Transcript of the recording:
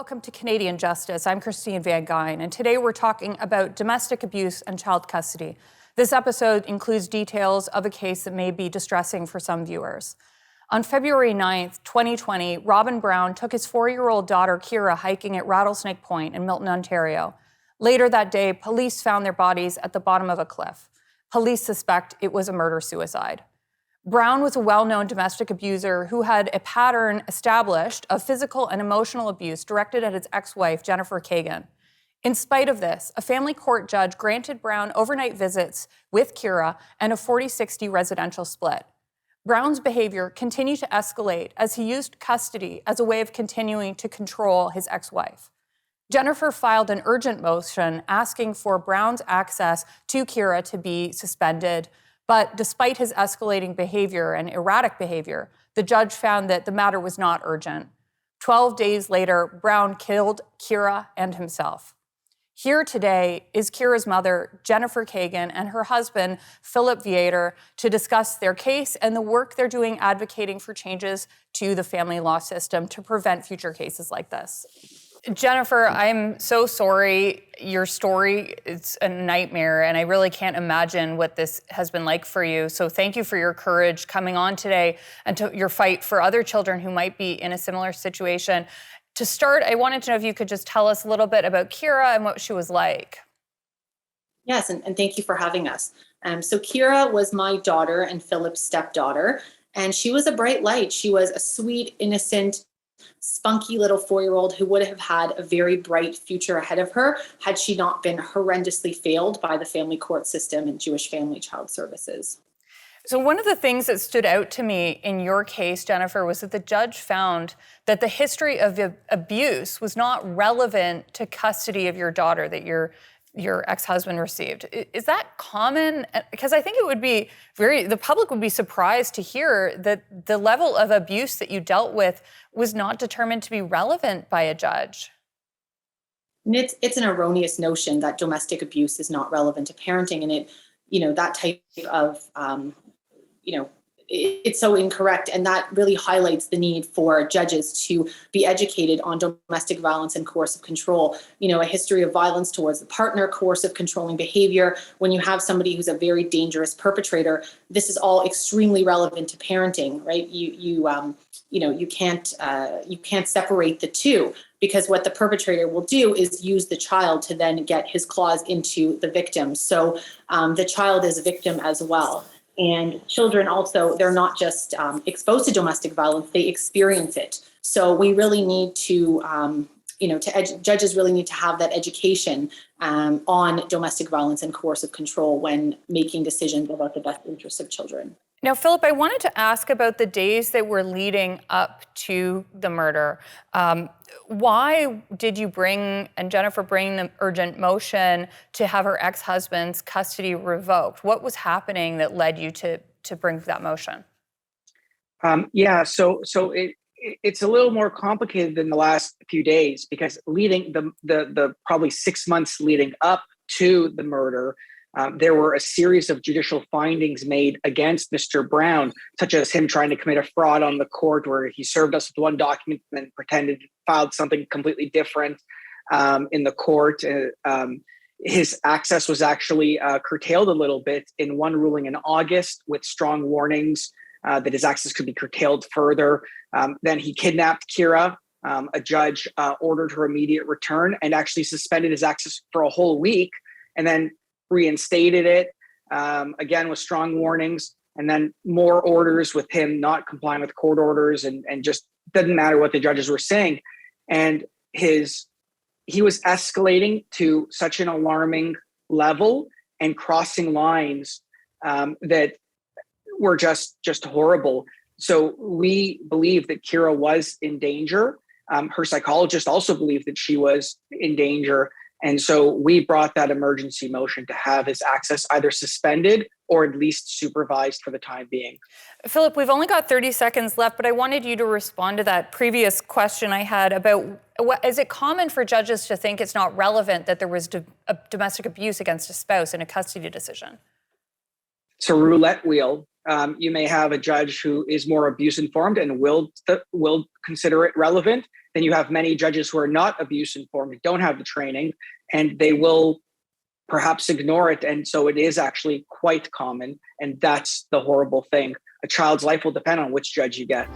Welcome to Canadian Justice. I'm Christine Van Geyn, and today we're talking about domestic abuse and child custody. This episode includes details of a case that may be distressing for some viewers. On February 9th, 2020, Robin Brown took his 4-year-old daughter, Keira, hiking at Rattlesnake Point in Milton, Ontario. Later that day, police found their bodies at the bottom of a cliff. Police suspect it was a murder-suicide. Brown was a well-known domestic abuser who had a pattern established of physical and emotional abuse directed at his ex-wife, Jennifer Kagan. In spite of this, a family court judge granted Brown overnight visits with Keira and a 40-60 residential split. Brown's behavior continued to escalate as he used custody as a way of continuing to control his ex-wife. Jennifer filed an urgent motion asking for Brown's access to Keira to be suspended. But despite his escalating behavior and erratic behavior, the judge found that the matter was not urgent. 12 days later, Brown killed Keira and himself. Here today is Keira's mother, Jennifer Kagan, and her husband, Philip Viater, to discuss their case and the work they're doing advocating for changes to the family law system to prevent future cases like this. Jennifer, I'm so sorry. Your story is a nightmare, and I really can't imagine what this has been like for you. So thank you for your courage coming on today and to your fight for other children who might be in a similar situation. To start, I wanted to know if you could just tell us a little bit about Keira and what she was like. Yes, and thank you for having us. So Keira was my daughter and Philip's stepdaughter, and she was a bright light. She was a sweet, innocent, spunky little 4-year-old who would have had a very bright future ahead of her had she not been horrendously failed by the family court system and Jewish Family Child Services. So one of the things that stood out to me in your case, Jennifer, was that the judge found that the history of abuse was not relevant to custody of your daughter that your ex-husband received. Is that common? Because I think it would be the public would be surprised to hear that the level of abuse that you dealt with was not determined to be relevant by a judge. And it's an erroneous notion that domestic abuse is not relevant to parenting, and that type of, it's so incorrect. And that really highlights the need for judges to be educated on domestic violence and coercive control. A history of violence towards the partner, coercive controlling behavior. When you have somebody who's a very dangerous perpetrator, this is all extremely relevant to parenting, right? You can't separate the two, because what the perpetrator will do is use the child to then get his claws into the victim. So the child is a victim as well. And children also, they're not just exposed to domestic violence, they experience it. So we really need to, judges really need to have that education on domestic violence and coercive control when making decisions about the best interests of children. Now, Philip, I wanted to ask about the days that were leading up to the murder. Why did you Jennifer bring the urgent motion to have her ex-husband's custody revoked? What was happening that led you to bring that motion? So it's a little more complicated than the last few days, because leading the probably 6 months leading up to the murder, there were a series of judicial findings made against Mr. Brown, such as him trying to commit a fraud on the court, where he served us with one document and then filed something completely different in the court. His access was actually curtailed a little bit in one ruling in August, with strong warnings that his access could be curtailed further. Then he kidnapped Keira. A judge ordered her immediate return and actually suspended his access for a whole week, and then reinstated it, again with strong warnings, and then more orders with him not complying with court orders, and just doesn't matter what the judges were saying. And he was escalating to such an alarming level and crossing lines that were just horrible. So we believe that Keira was in danger. Her psychologist also believed that she was in danger. And so we brought that emergency motion to have his access either suspended or at least supervised for the time being. Philip, we've only got 30 seconds left, but I wanted you to respond to that previous question I had about, is it common for judges to think it's not relevant that there was domestic abuse against a spouse in a custody decision? It's a roulette wheel. You may have a judge who is more abuse informed and will consider it relevant. then you have many judges who are not abuse informed, don't have the training, and they will perhaps ignore it. And so it is actually quite common. And that's the horrible thing. A child's life will depend on which judge you get.